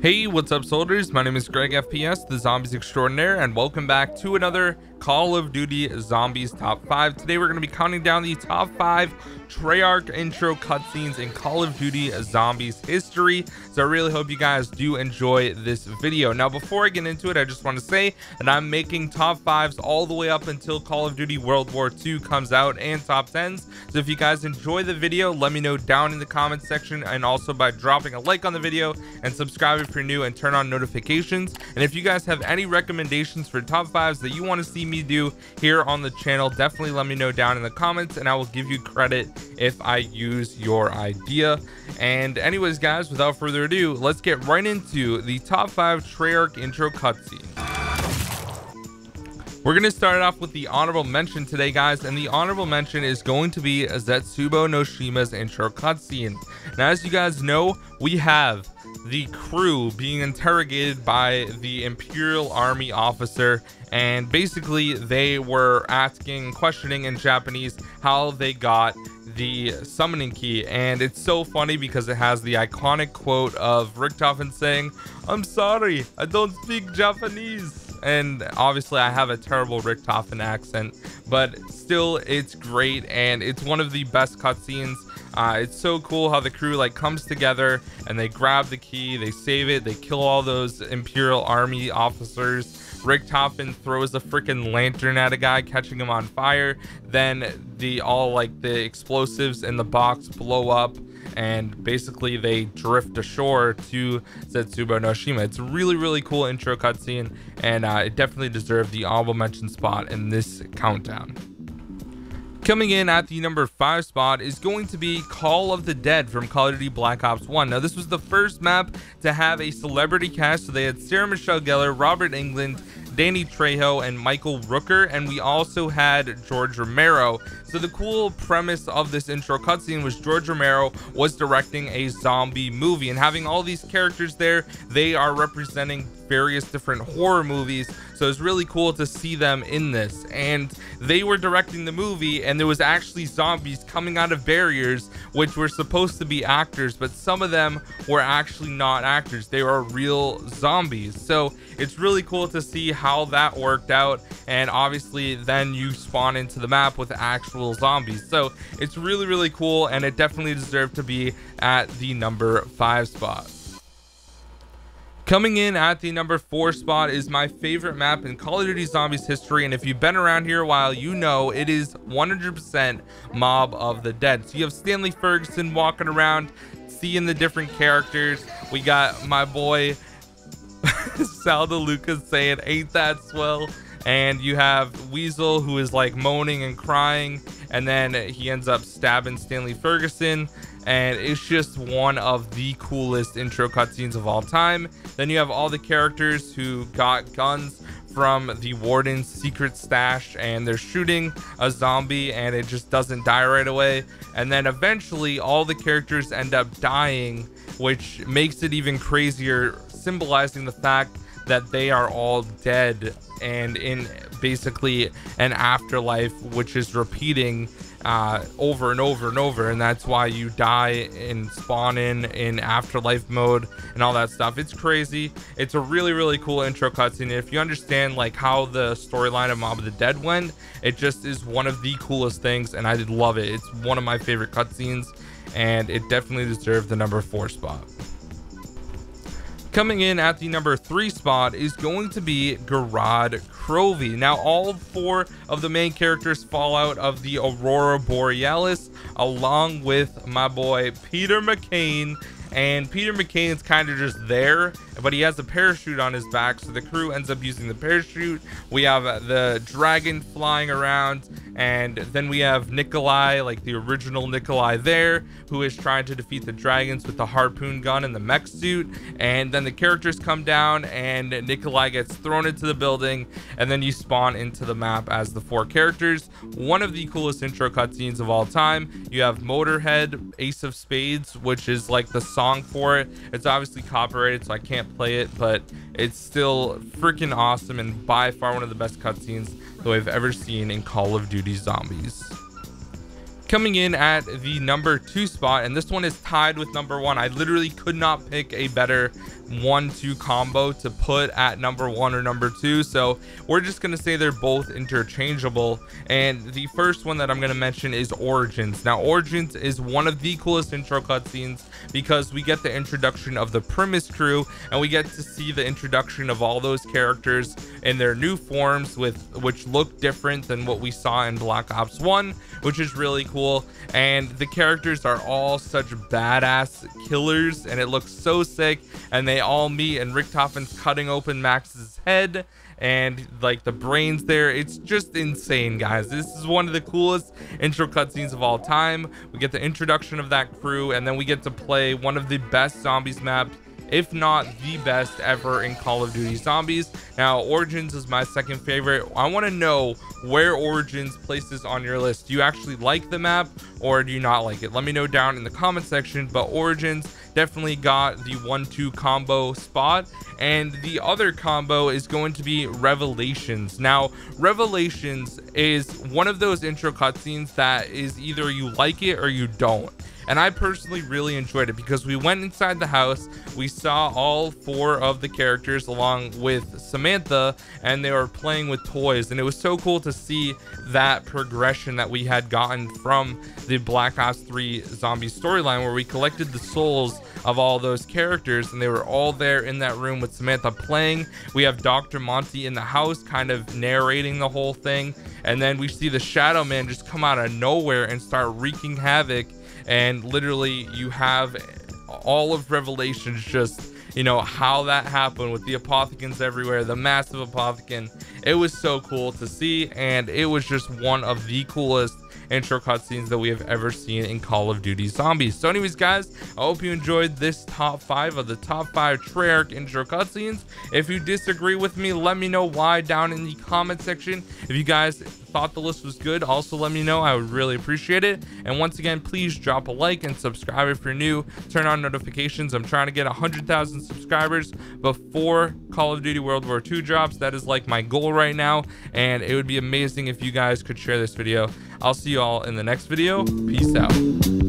Hey, what's up soldiers? My name is GregFPS, the Zombies Extraordinaire, and welcome back to another Call of Duty Zombies Top 5. Today we're going to be counting down the top 5 Treyarch intro cutscenes in Call of Duty Zombies history. So I really hope you guys do enjoy this video. Now before I get into it, I just want to say that I'm making top 5s all the way up until Call of Duty World War II comes out, and top 10s. So if you guys enjoy the video, let me know down in the comments section, and also by dropping a like on the video and subscribe if you're new and turn on notifications. And if you guys have any recommendations for top 5s that you want to see me do here on the channel, definitely let me know down in the comments and I will give you credit if I use your idea. And anyways guys, without further ado, let's get right into the top 5 Treyarch intro cutscene. We're going to start off with the honorable mention today, guys, and the honorable mention is going to be Zetsubo Noshima's intro cutscene. Now, as you guys know, we have the crew being interrogated by the Imperial Army officer, and basically they were questioning in Japanese how they got the summoning key. And it's so funny because it has the iconic quote of Richtofen saying, "I'm sorry, I don't speak Japanese." And obviously I have a terrible Richtofen accent, but still it's great and it's one of the best cutscenes. It's so cool how the crew comes together and they grab the key, they save it, they kill all those Imperial Army officers. Richtofen throws a freaking lantern at a guy, catching him on fire. Then the explosives in the box blow up and basically they drift ashore to Zetsubo Noshima. It's a really cool intro cutscene, and it definitely deserved the honorable mention spot in this countdown. Coming in at the number 5 spot is going to be Call of the Dead from Call of Duty Black Ops 1. Now, this was the first map to have a celebrity cast, so they had Sarah Michelle Gellar, Robert Englund, Danny Trejo, and Michael Rooker, and we also had George Romero. So the cool premise of this intro cutscene was George Romero was directing a zombie movie, and having all these characters there, they are representing various different horror movies, so it's really cool to see them in this. And they were directing the movie, and there was actually zombies coming out of barriers which were supposed to be actors, but some of them were actually not actors, they were real zombies. So it's really cool to see how that worked out, and obviously then you spawn into the map with actual zombies. So it's really cool, and it definitely deserved to be at the number 5 spot. Coming in at the number 4 spot is my favorite map in Call of Duty Zombies history, and if you've been around here a while, you know it is 100% Mob of the Dead. So you have Stanley Ferguson walking around, seeing the different characters. We got my boy Sal DeLuca saying, "Ain't that swell?" And you have Weasel, who is moaning and crying, and then he ends up stabbing Stanley Ferguson, and it's just one of the coolest intro cutscenes of all time. Then you have all the characters who got guns from the warden's secret stash, and they're shooting a zombie and it just doesn't die right away, and then eventually all the characters end up dying, which makes it even crazier, symbolizing the fact that they are all dead and in basically an afterlife which is repeating over and over, and that's why you die and spawn in afterlife mode and all that stuff. It's crazy. It's a really cool intro cutscene. If you understand how the storyline of Mob of the Dead went, it just is one of the coolest things, and I did love it. It's one of my favorite cutscenes, and it definitely deserved the number 4 spot. Coming in at the number 3 spot is going to be Gerard Croley. Now, all 4 of the main characters fall out of the Aurora Borealis, along with my boy Peter McCain. And Peter McCain's kind of just there, but he has a parachute on his back, so the crew ends up using the parachute. We have the dragon flying around, and then we have Nikolai, the original Nikolai there, who is trying to defeat the dragons with the harpoon gun and the mech suit. And then the characters come down and Nikolai gets thrown into the building, and then you spawn into the map as the 4 characters. One of the coolest intro cutscenes of all time. You have Motorhead, Ace of Spades, which is the song for it. It's obviously copyrighted, so I can't play it, but it's still freaking awesome and by far one of the best cutscenes that I've ever seen in Call of Duty Zombies. Coming in at the number 2 spot, and this one is tied with number 1. I literally could not pick a better 1-2 combo to put at number 1 or number 2, so we're just gonna say they're both interchangeable. And the first one that I'm gonna mention is Origins. Now Origins is one of the coolest intro cutscenes because we get the introduction of the Primus crew, and we get to see the introduction of all those characters in their new forms, which look different than what we saw in Black Ops 1, which is really cool. And the characters are all such badass killers, and it looks so sick. And they all meet, and Richtofen's cutting open Max's head, and like the brains there. It's just insane, guys. This is one of the coolest intro cutscenes of all time. We get the introduction of that crew, and then we get to play one of the best zombies maps, if not the best ever in Call of Duty Zombies. Now Origins is my second favorite. I want to know where Origins places on your list. Do you actually like the map, or do you not like it? Let me know down in the comment section. But Origins definitely got the 1-2 combo spot, and the other combo is going to be Revelations. Now Revelations is one of those intro cutscenes that is either you like it or you don't. And I personally really enjoyed it because we went inside the house, we saw all 4 of the characters along with Samantha, and they were playing with toys, and it was so cool to see that progression that we had gotten from the Black Ops 3 zombie storyline, where we collected the souls of all those characters, and they were all there in that room with Samantha playing. We have Dr. Monty in the house kind of narrating the whole thing, and then we see the Shadow Man just come out of nowhere and start wreaking havoc. And literally you have all of Revelations, just, you know, how that happened with the Apothecans everywhere, the massive Apothecan. It was so cool to see, and it was just one of the coolest intro cutscenes that we have ever seen in Call of Duty Zombies. So anyways, guys, I hope you enjoyed this top 5 of the top 5 Treyarch intro cutscenes. If you disagree with me, let me know why down in the comment section. If you guys thought the list was good, also let me know. I would really appreciate it. And once again, please drop a like and subscribe if you're new. Turn on notifications. I'm trying to get 100,000 subscribers before Call of Duty World War II drops. That is like my goal right now, and it would be amazing if you guys could share this video. I'll see you all in the next video. Peace out.